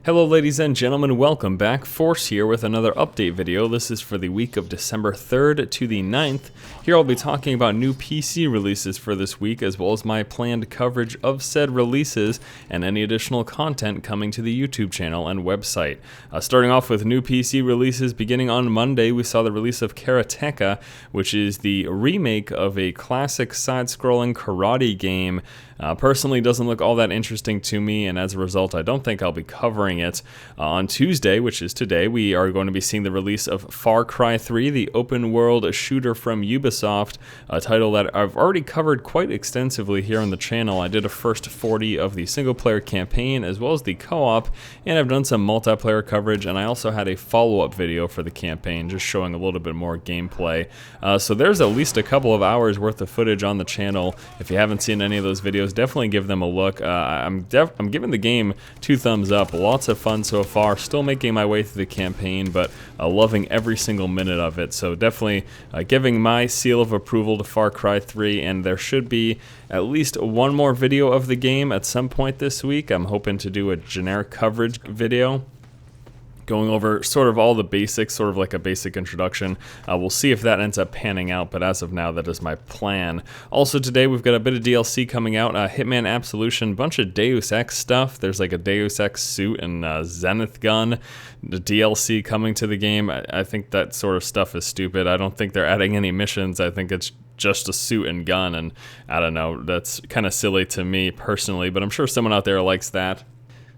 Hello ladies and gentlemen, welcome back. Force here with another update video. This is for the week of December 3rd to the 9th. Here I'll be talking about new PC releases for this week, as well as my planned coverage of said releases and any additional content coming to the YouTube channel and website. Starting off with new PC releases, beginning on Monday, we saw the release of Karateka, which is the remake of a classic side-scrolling karate game. Personally, doesn't look all that interesting to me, and as a result, I don't think I'll be covering it. On Tuesday, which is today, we are going to be seeing the release of Far Cry 3, the open-world shooter from Ubisoft, a title that I've already covered quite extensively here on the channel. I did a first 40 of the single-player campaign, as well as the co-op, and I've done some multiplayer coverage, and I also had a follow-up video for the campaign, just showing a little bit more gameplay. So there's at least a couple of hours worth of footage on the channel. If you haven't seen any of those videos, definitely give them a look. I'm giving the game 2 thumbs up. Lots of fun so far. Still making my way through the campaign, but loving every single minute of it. So definitely giving my seal of approval to Far Cry 3, and there should be at least one more video of the game at some point this week. I'm hoping to do a generic coverage video, going over sort of all the basics, sort of like a basic introduction. We'll see if that ends up panning out, but as of now, that is my plan. Also today, we've got a bit of DLC coming out, Hitman Absolution, bunch of Deus Ex stuff. There's like a Deus Ex suit and Zenith gun, the DLC coming to the game. I think that sort of stuff is stupid. I don't think they're adding any missions. I think it's just a suit and gun, and I don't know, that's kind of silly to me personally, but I'm sure someone out there likes that.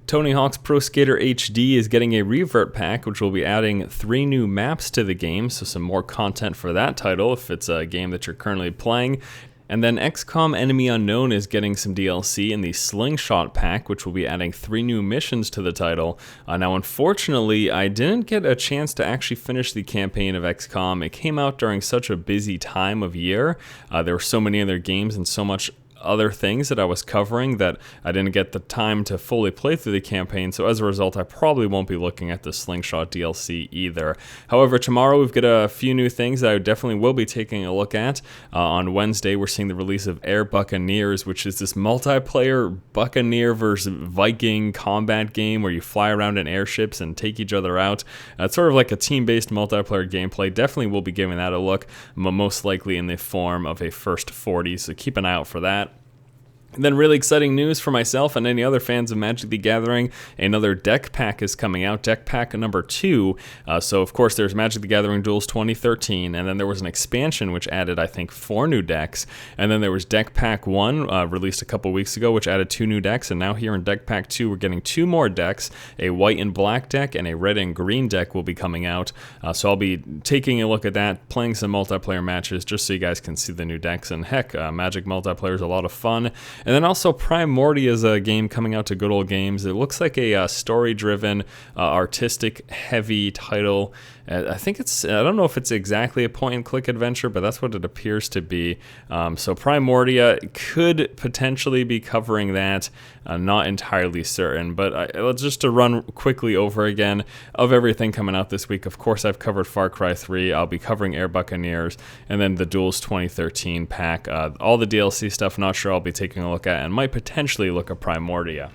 Tony Hawk's Pro Skater HD is getting a revert pack, which will be adding 3 new maps to the game, so some more content for that title if it's a game that you're currently playing. And then XCOM Enemy Unknown is getting some DLC in the Slingshot pack, which will be adding 3 new missions to the title. Now, unfortunately, I didn't get a chance to actually finish the campaign of XCOM. It came out during such a busy time of year. There were so many other games and so much other things that I was covering that I didn't get the time to fully play through the campaign, so as a result I probably won't be looking at the Slingshot DLC either. However, tomorrow we've got a few new things that I definitely will be taking a look at. On Wednesday we're seeing the release of Air Buccaneers, which is this multiplayer Buccaneer versus Viking combat game where you fly around in airships and take each other out. It's sort of like a team-based multiplayer gameplay. Definitely will be giving that a look, most likely in the form of a first 40, so keep an eye out for that. And then really exciting news for myself and any other fans of Magic the Gathering, another deck pack is coming out, deck pack number 2. So of course there's Magic the Gathering Duels 2013, and then there was an expansion which added I think 4 new decks, and then there was deck pack 1 released a couple weeks ago, which added 2 new decks, and now here in deck pack 2 we're getting 2 more decks. A white and black deck and a red and green deck will be coming out, so I'll be taking a look at that, playing some multiplayer matches just so you guys can see the new decks, and heck, Magic multiplayer is a lot of fun. And then also Primordia is a game coming out to Good Old Games. It looks like a story-driven, artistic-heavy title. I think it's, I don't know if it's exactly a point-and-click adventure, but that's what it appears to be. So Primordia could potentially be covering that. Not entirely certain, but just to run quickly over again of everything coming out this week. Of course, I've covered Far Cry 3. I'll be covering Air Buccaneers, and then the Duels 2013 pack. All the DLC stuff, not sure I'll be taking a look at, and might potentially look at Primordia.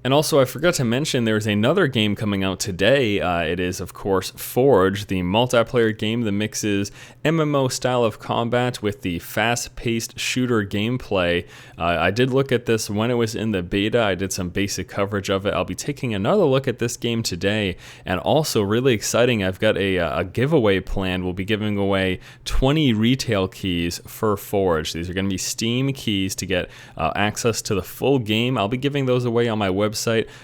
And also, I forgot to mention there's another game coming out today. It is, of course, Forge, the multiplayer game that mixes MMO style of combat with the fast-paced shooter gameplay. I did look at this when it was in the beta. I did some basic coverage of it. I'll be taking another look at this game today. And also, really exciting, I've got a giveaway planned. We'll be giving away 20 retail keys for Forge. These are going to be Steam keys to get access to the full game. I'll be giving those away on my website.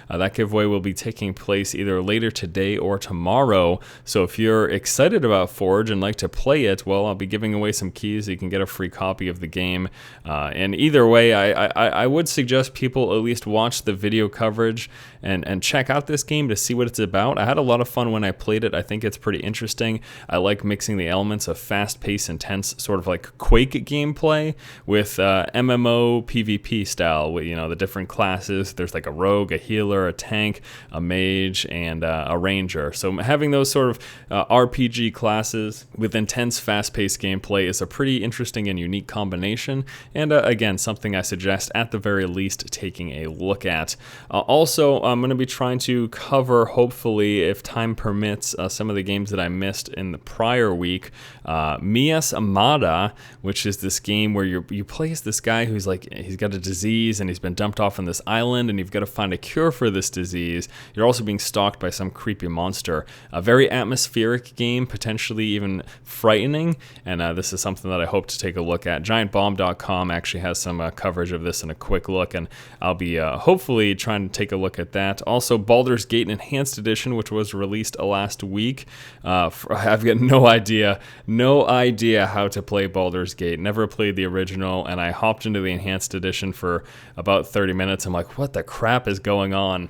That giveaway will be taking place either later today or tomorrow. So if you're excited about Forge and like to play it, well, I'll be giving away some keys so you can get a free copy of the game. And either way, I would suggest people at least watch the video coverage and check out this game to see what it's about. I had a lot of fun when I played it. I think it's pretty interesting. I like mixing the elements of fast-paced, intense, sort of like Quake gameplay with MMO PvP style, with, you know, the different classes. There's like a rogue rogue, a healer, a tank, a mage, and a ranger. So having those sort of RPG classes with intense, fast-paced gameplay is a pretty interesting and unique combination, and again, something I suggest at the very least taking a look at. Also, I'm going to be trying to cover, hopefully, if time permits, some of the games that I missed in the prior week. Mies Amada, which is this game where you play as this guy who's like, he's got a disease and he's been dumped off on this island, and you've got to find a cure for this disease. You're also being stalked by some creepy monster. A very atmospheric game, potentially even frightening, and this is something that I hope to take a look at. GiantBomb.com actually has some coverage of this and a quick look, and I'll be hopefully trying to take a look at that. Also, Baldur's Gate Enhanced Edition, which was released last week. I've got no idea how to play Baldur's Gate. Never played the original, and I hopped into the Enhanced Edition for about 30 minutes. I'm like, what the crap is going on?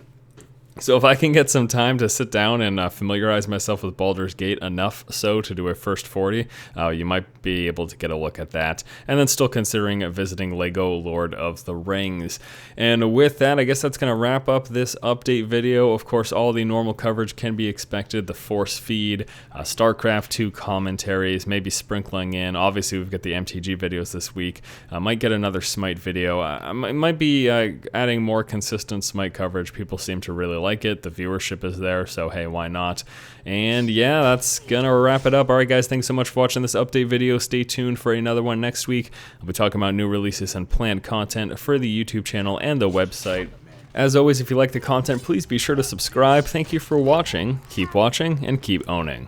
So if I can get some time to sit down and familiarize myself with Baldur's Gate enough so to do a first 40, you might be able to get a look at that. And then still considering visiting Lego Lord of the Rings. And with that, I guess that's going to wrap up this update video. Of course, all the normal coverage can be expected. The Force feed, StarCraft 2 commentaries, maybe sprinkling in. Obviously, we've got the MTG videos this week. Might get another Smite video. I might be adding more consistent Smite coverage. People seem to really like it. The viewership is there, so hey, why not? And yeah, that's gonna wrap it up. Alright guys, thanks so much for watching this update video. Stay tuned for another one next week. I'll be talking about new releases and planned content for the YouTube channel and the website. As always, if you like the content, please be sure to subscribe. Thank you for watching, keep watching, and keep owning.